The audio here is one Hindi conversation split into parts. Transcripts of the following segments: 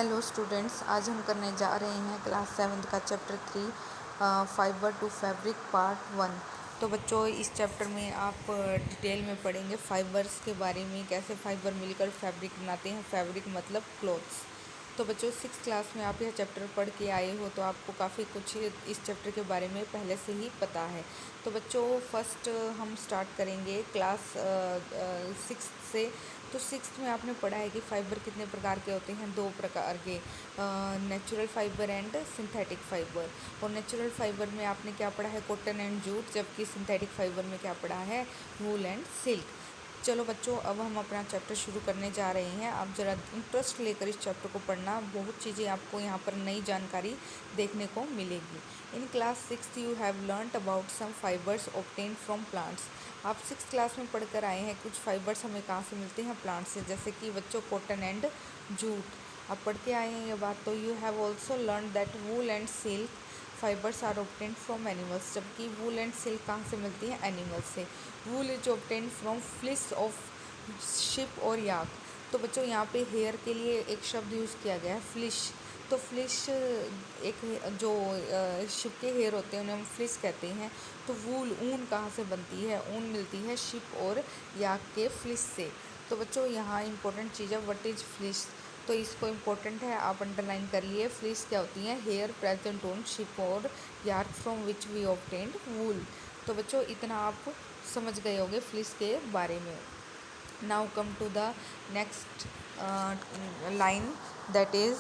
हेलो स्टूडेंट्स, आज हम करने जा रहे हैं क्लास 7 का chapter 3 fibre to fabric part 1। तो बच्चों, इस चैप्टर में आप डिटेल में पढ़ेंगे फाइबर्स के बारे में, कैसे फाइबर मिलकर फैब्रिक बनाते हैं। फैब्रिक मतलब क्लॉथ्स। तो बच्चों, 6 क्लास में आप यह चैप्टर पढ़ के आए हो तो आपको काफ़ी कुछ इस चैप्टर के बारे में पहले से ही पता है। तो बच्चों, फर्स्ट हम स्टार्ट करेंगे क्लास 6 से। तो 6th में आपने पढ़ा है कि फाइबर कितने प्रकार के होते हैं, 2 प्रकार के, natural fibre and synthetic fibre. और नेचुरल फाइबर में आपने क्या पढ़ा है, कॉटन एंड जूट, जबकि सिंथेटिक फाइबर में क्या पढ़ा है, वूल एंड सिल्क। चलो बच्चों, अब हम अपना चैप्टर शुरू करने जा रहे हैं। आप ज़रा इंटरेस्ट लेकर इस चैप्टर को पढ़ना, बहुत चीज़ें आपको यहाँ पर नई जानकारी देखने को मिलेगी। In class 6 you have learned about some fibres obtained from plants. आप 6 क्लास में पढ़कर आए हैं कुछ फाइबर्स हमें कहाँ से मिलते हैं, प्लांट से, जैसे कि बच्चों कॉटन एंड जूट। आप पढ़ के आए हैं ये बात। तो you have also learn that wool and silk fibres are obtained from animals, जबकि वूल एंड सिल्क कहाँ से मिलती है, एनिमल्स से। वूल is obtained from fleece of ship और याक। तो बच्चों, यहाँ पे हेयर के लिए एक शब्द यूज़ किया गया है, फ्लिश। तो फ्लिश एक जो शिप के हेयर होते हैं उन्हें हम फ्लिश कहते हैं। तो वूल, ऊन कहाँ से बनती है, ऊन मिलती है शिप और याक के फ्लिश से। तो बच्चों, यहाँ इंपॉर्टेंट चीज़ है, व्हाट इज फ्लिश। तो इसको इम्पोर्टेंट है, आप अंडरलाइन कर लिए। फ्लिश क्या होती है, हेयर प्रेजेंट ऑन शिप और yak from which we obtained wool. तो बच्चों, इतना आप समझ गए होंगे फ्लिश के बारे में। Now come to the next line, that is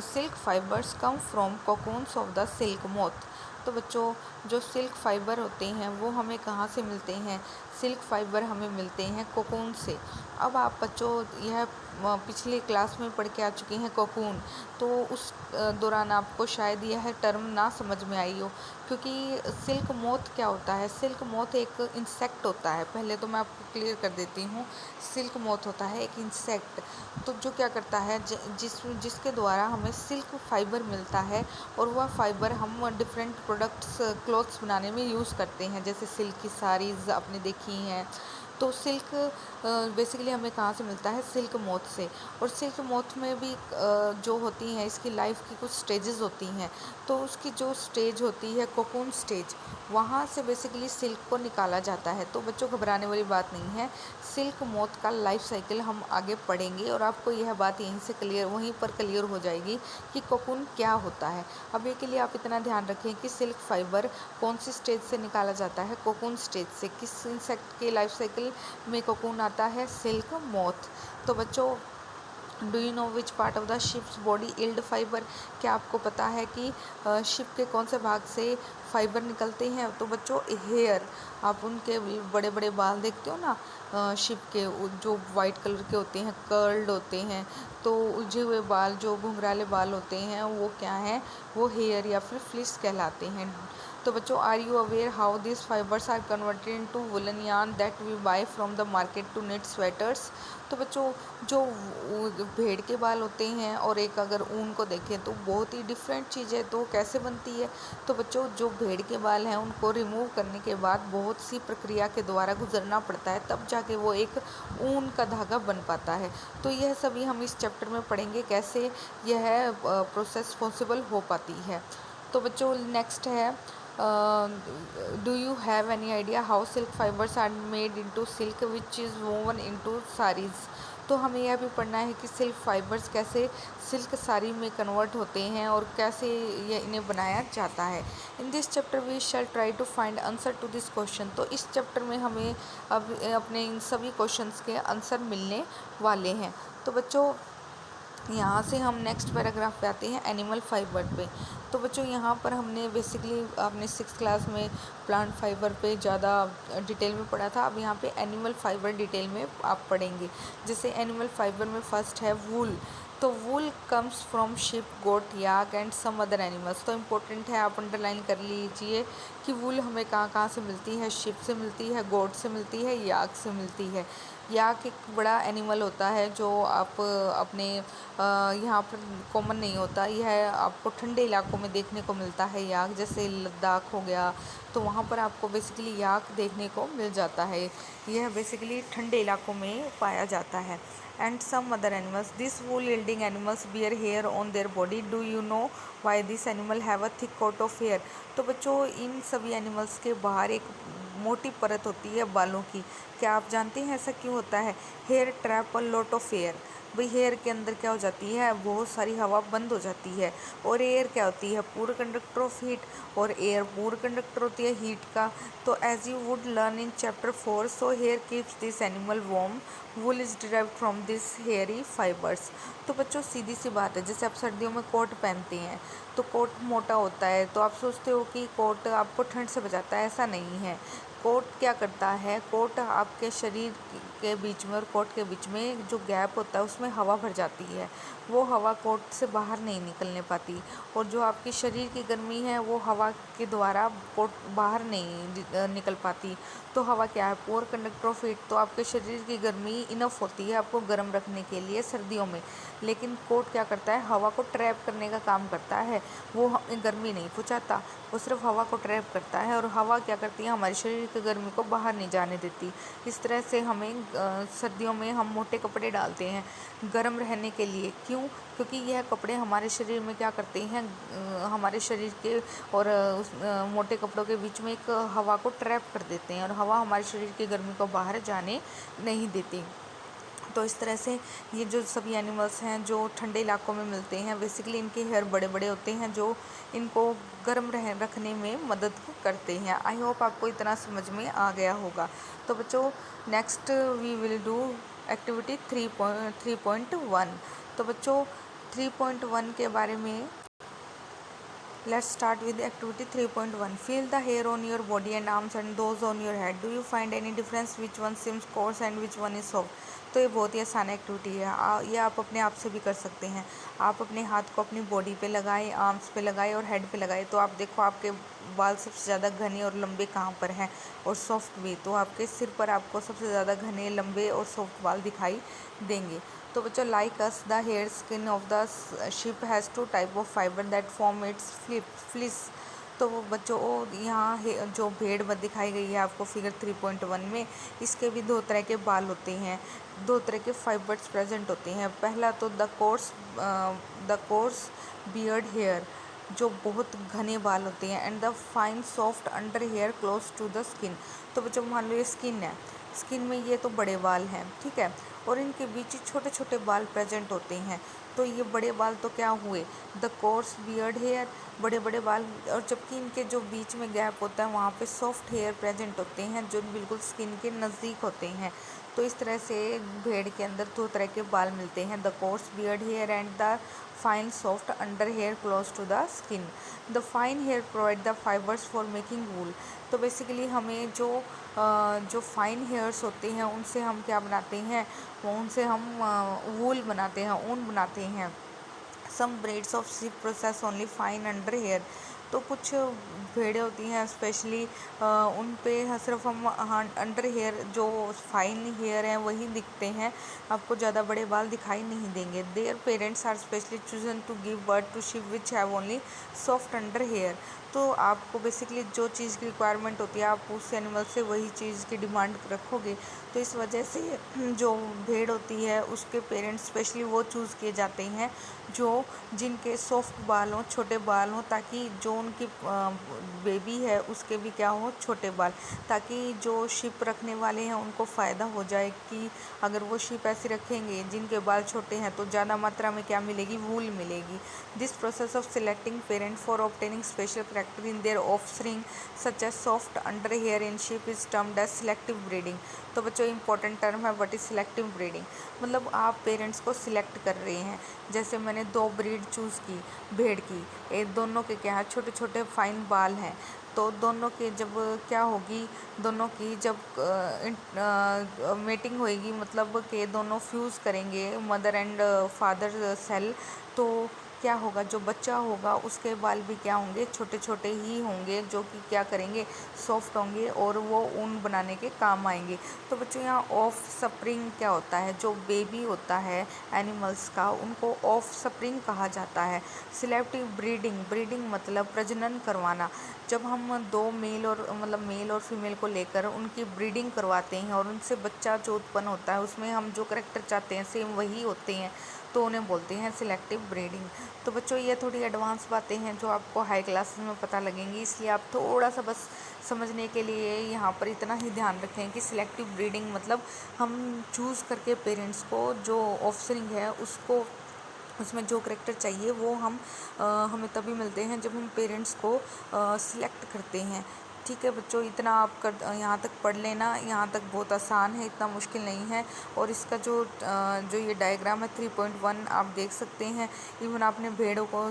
silk fibres come from cocoons of the silk moth. तो बच्चों, जो सिल्क फाइबर होते हैं वो हमें कहाँ से मिलते हैं, सिल्क फाइबर हमें मिलते हैं कोकून से। अब आप बच्चों यह पिछले क्लास में पढ़ के आ चुके हैं कोकून, तो उस दौरान आपको शायद यह टर्म ना समझ में आई हो, क्योंकि सिल्क मोथ क्या होता है। सिल्क मोथ एक इंसेक्ट होता है। पहले तो मैं आपको क्लियर कर देती हूँ, सिल्क मोथ होता है एक इंसेक्ट। तो जो क्या करता है, जिसके द्वारा हमें सिल्क फाइबर मिलता है, और वह फाइबर हम डिफरेंट प्रोडक्ट्स, क्लॉथ्स बनाने में यूज़ करते हैं, जैसे सिल्क की साड़ीज़ आपने देखी हैं। तो सिल्क बेसिकली हमें कहाँ से मिलता है, सिल्क मोथ से। और सिल्क मोथ में भी जो होती हैं, इसकी लाइफ की कुछ स्टेजेस होती हैं। तो उसकी जो स्टेज होती है कोकून स्टेज, वहाँ से बेसिकली सिल्क को निकाला जाता है। तो बच्चों, घबराने वाली बात नहीं है, सिल्क मोथ का लाइफ साइकिल हम आगे पढ़ेंगे और आपको यह बात यहीं से क्लियर, वहीं पर क्लियर हो जाएगी कि कोकून क्या होता है। अभी के लिए आप इतना ध्यान रखें कि सिल्क फाइबर कौन सी स्टेज से निकाला जाता है, कोकून स्टेज से। किस इंसेक्ट के लाइफ साइकिल में कोकून आता है, सिल्क मोथ। तो बच्चों, do you know which part of the ships body yield fibre. क्या आपको पता है कि शिप के कौन से भाग से फाइबर निकलते हैं। तो बच्चों, हेयर, आप उनके बड़े बड़े बाल देखते हो ना, शिप के जो वाइट कलर के होते हैं, कर्ल्ड होते हैं। तो उलझे हुए बाल, जो घुंघराले बाल होते हैं, वो क्या हैं, वो हेयर या फिर फ्लिस कहलाते हैं। तो बच्चों, are you aware how this fibres are converted into woollen yarn that we buy from the market to knit sweaters. तो बच्चों, जो भेड़ के बाल होते हैं और एक अगर ऊन को देखें तो बहुत ही डिफरेंट चीज़ है। तो कैसे बनती है, तो बच्चों जो भेड़ के बाल हैं उनको रिमूव करने के बाद बहुत सी प्रक्रिया के द्वारा गुजरना पड़ता है, तब जाके वो एक ऊन का धागा बन पाता है। तो यह सभी हम इस चैप्टर में पढ़ेंगे, कैसे यह प्रोसेस पॉसिबल हो पाती है। तो बच्चों, नेक्स्ट है, do you have any idea how silk fibres are made into silk which is woven into saris. तो हमें यह भी पढ़ना है कि सिल्क फाइबर्स कैसे सिल्क साड़ी में कन्वर्ट होते हैं और कैसे ये इन्हें बनाया जाता है। In this chapter we shall try to find answer to this question. तो इस चैप्टर में हमें अब अपने इन सभी क्वेश्चंस के आंसर मिलने वाले हैं। तो बच्चों, यहाँ से हम नेक्स्ट पैराग्राफ पे आते हैं, एनिमल फाइबर पे। तो बच्चों, यहाँ पर हमने बेसिकली अपने 6th क्लास में प्लांट फाइबर पे ज़्यादा डिटेल में पढ़ा था। अब यहाँ पे एनिमल फाइबर डिटेल में आप पढ़ेंगे। जैसे एनिमल फाइबर में फर्स्ट है वूल। तो wool comes from sheep, goat, yak and some other animals. तो इम्पोर्टेंट है, आप अंडरलाइन कर लीजिए कि वूल हमें कहाँ कहाँ से मिलती है, शिप से मिलती है, गोट से मिलती है, याक से मिलती है। याक एक बड़ा एनिमल होता है जो आप अपने यहाँ पर कॉमन नहीं होता, यह आपको ठंडे इलाकों इलाकों में देखने को मिलता है याक, जैसे लद्दाख हो गया, तो वहाँ पर आपको बेसिकली याक देखने को मिल जाता है। यह बेसिकली ठंडे इलाकों में पाया जाता है। And some other animals, this wool yielding animals bear hair on their body. Do you know why this animal have a thick coat of hair. तो बच्चों इन सभी एनिमल्स के बाहर एक मोटी परत होती है बालों की। क्या आप जानते हैं ऐसा क्यों होता है? Hair trap a lot of air. भाई हेयर के अंदर क्या हो जाती है, बहुत सारी हवा बंद हो जाती है। और एयर क्या होती है? Poor conductor of heat. और एयर पूर कंडक्टर होती है हीट का। तो as you would learn in chapter 4, so hair keeps this animal warm. Wool is derived from this hairy fibres. तो बच्चों सीधी सी बात है, जैसे आप सर्दियों में कोट पहनते हैं तो कोट मोटा होता है, तो आप सोचते हो कि कोट आपको ठंड से बचाता है, ऐसा नहीं है। कोट क्या करता है? कोट आपके शरीर के बीच में और कोट के बीच में जो गैप होता है उसमें हवा भर जाती है। वो हवा कोट से बाहर नहीं निकलने पाती, और जो आपकी शरीर की गर्मी है वो हवा के द्वारा कोट बाहर नहीं निकल पाती। तो हवा क्या है? पोर कंडक्टर ऑफ हीट। तो आपके शरीर की गर्मी इनफ होती है आपको गर्म रखने के लिए सर्दियों में। लेकिन कोट क्या करता है? हवा को ट्रैप करने का काम करता है। वो हमें गर्मी नहीं पहुँचाता, वो सिर्फ हवा को ट्रैप करता है। और हवा क्या करती है? हमारे शरीर की गर्मी को बाहर नहीं जाने देती। इस तरह से हमें सर्दियों में हम मोटे कपड़े डालते हैं गर्म रहने के लिए। क्यों? क्योंकि यह कपड़े हमारे शरीर में क्या करते हैं, हमारे शरीर के और उस मोटे कपड़ों के बीच में एक हवा को ट्रैप कर देते हैं, और हवा हमारे शरीर की गर्मी को बाहर जाने नहीं देती। तो इस तरह से ये जो सभी एनिमल्स हैं जो ठंडे इलाकों में मिलते हैं, बेसिकली इनके हेयर बड़े बड़े होते हैं जो इनको गर्म रखने में मदद करते हैं। आई होप आपको इतना समझ में आ गया होगा। तो बच्चों next we will do activity 3.1। तो बच्चों 3.1 के बारे में let's start with activity 3.1. Feel the hair on your body and arms and those on your head. Do you find any difference which one seems coarse and which one is soft? तो ये बहुत ही आसान एक्टिविटी है। ये आप अपने आप से भी कर सकते हैं। आप अपने हाथ को अपनी बॉडी पे लगाएं, आर्म्स पे लगाएं और हेड पे लगाएं, तो आप देखो आपके बाल सबसे ज़्यादा घने और लंबे कहाँ पर हैं, और सॉफ्ट भी। तो आपके सिर पर आपको सबसे ज़्यादा घने, लंबे और सॉफ्ट बाल दिखाई देंगे। तो बच्चों like us the hair skin of the sheep has 2 type of fibre that form its fleece. तो वो बच्चों यहाँ जो भेड़ दिखाई गई है आपको फिगर 3.1 में, इसके भी 2 तरह के बाल होते हैं, 2 तरह के फाइबर्स प्रेजेंट होते हैं। पहला तो द कोर्स बियर्ड हेयर, जो बहुत घने बाल होते हैं, and the fine soft under hair close to the skin. तो बच्चों मान लो ये स्किन है, स्किन में ये तो बड़े बाल हैं, ठीक है, और इनके बीच छोटे छोटे बाल प्रेजेंट होते हैं। तो ये बड़े बाल तो क्या हुए? द कोर्स बियर्ड हेयर, बड़े बड़े बाल। और जबकि इनके जो बीच में गैप होता है वहाँ पे सॉफ्ट हेयर प्रेजेंट होते हैं जो बिल्कुल स्किन के नज़दीक होते हैं। तो इस तरह से भेड़ के अंदर 2 तरह के बाल मिलते हैं, the coarse beard hair and the fine soft under hair close to the skin. The fine hair provide the fibres for making wool. तो बेसिकली हमें जो फाइन हेयर्स होते हैं उनसे हम क्या बनाते हैं, उनसे हम वूल बनाते हैं, ऊन बनाते हैं। Some breeds of sheep process only fine under hair. तो कुछ भेड़ें होती हैं स्पेशली उन पे सिर्फ हम अंडर हेयर जो फाइन हेयर हैं वही दिखते हैं, आपको ज़्यादा बड़े बाल दिखाई नहीं देंगे। Their parents are specially chosen to give birth to sheep which have only soft under hair. तो आपको बेसिकली जो चीज़ की रिक्वायरमेंट होती है आप उस एनिमल से वही चीज़ की डिमांड रखोगे। तो इस वजह से जो भेड़ होती है उसके पेरेंट्स स्पेशली वो चूज़ किए जाते हैं जो जिनके सॉफ्ट बाल हों, छोटे बाल हों, ताकि जो उनकी बेबी है उसके भी क्या हो, छोटे बाल, ताकि जो शिप रखने वाले हैं उनको फ़ायदा हो जाए कि अगर वो शिप ऐसे रखेंगे जिनके बाल छोटे हैं तो ज़्यादा मात्रा में क्या मिलेगी, वूल मिलेगी। This process of selecting parent for obtaining special character in their offspring such as soft under hair in sheep is termed as selective breeding. तो बच्चों इंपॉर्टेंट टर्म है व्हाट इज सिलेक्टिव ब्रीडिंग। मतलब आप पेरेंट्स को सिलेक्ट कर रहे हैं। जैसे मैंने 2 ब्रीड चूज़ की भेड़ की, दोनों के क्या है, छोटे छोटे फाइन बाल हैं। तो दोनों के जब क्या होगी, दोनों की जब मेटिंग होएगी, मतलब कि दोनों फ्यूज़ करेंगे मदर एंड फादर सेल, तो क्या होगा, जो बच्चा होगा उसके बाल भी क्या होंगे, छोटे छोटे ही होंगे, जो कि क्या करेंगे, सॉफ्ट होंगे और वो ऊन बनाने के काम आएंगे। तो बच्चों यहाँ ऑफ स्प्रिंग क्या होता है, जो बेबी होता है एनिमल्स का उनको ऑफ स्प्रिंग कहा जाता है। सिलेक्टिव ब्रीडिंग, ब्रीडिंग मतलब प्रजनन करवाना। जब हम दो मेल और मेल और फीमेल को लेकर उनकी ब्रीडिंग करवाते हैं और उनसे बच्चा जो उत्पन्न होता है उसमें हम जो करेक्टर चाहते हैं सेम वही होते हैं, तो उन्हें बोलते हैं सिलेक्टिव ब्रीडिंग। तो बच्चों ये थोड़ी एडवांस बातें हैं जो आपको हाई क्लासेस में पता लगेंगी, इसलिए आप थोड़ा सा बस समझने के लिए यहाँ पर इतना ही ध्यान रखें कि सिलेक्टिव ब्रीडिंग मतलब हम चूज़ करके पेरेंट्स को जो ऑफस्प्रिंग है उसको, उसमें जो करेक्टर चाहिए वो हमें तभी मिलते हैं जब हम पेरेंट्स को सिलेक्ट करते हैं। ठीक है बच्चों, इतना आप कर यहाँ तक पढ़ लेना, यहाँ तक बहुत आसान है, इतना मुश्किल नहीं है। और इसका जो ये डायग्राम है 3.1 आप देख सकते हैं। इवन आपने भेड़ों को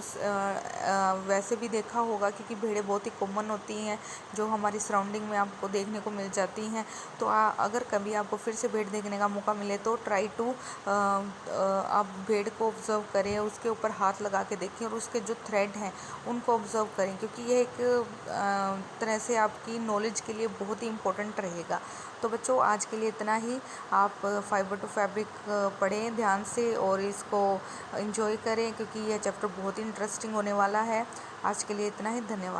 वैसे भी देखा होगा, क्योंकि भेड़ें बहुत ही कॉमन होती हैं जो हमारी सराउंडिंग में आपको देखने को मिल जाती हैं। तो अगर कभी आपको फिर से भेड़ देखने का मौका मिले तो ट्राई टू आप भेड़ को ऑब्ज़र्व करें, उसके ऊपर हाथ लगा के देखें और उसके जो थ्रेड हैं उनको ऑब्ज़र्व करें, क्योंकि ये एक तरह से आपकी नॉलेज के लिए बहुत ही इम्पोर्टेंट रहेगा। तो बच्चों आज के लिए इतना ही। आप फाइबर टू फैब्रिक पढ़ें ध्यान से और इसको एंजॉय करें, क्योंकि यह चैप्टर बहुत ही इंटरेस्टिंग होने वाला है। आज के लिए इतना ही, धन्यवाद।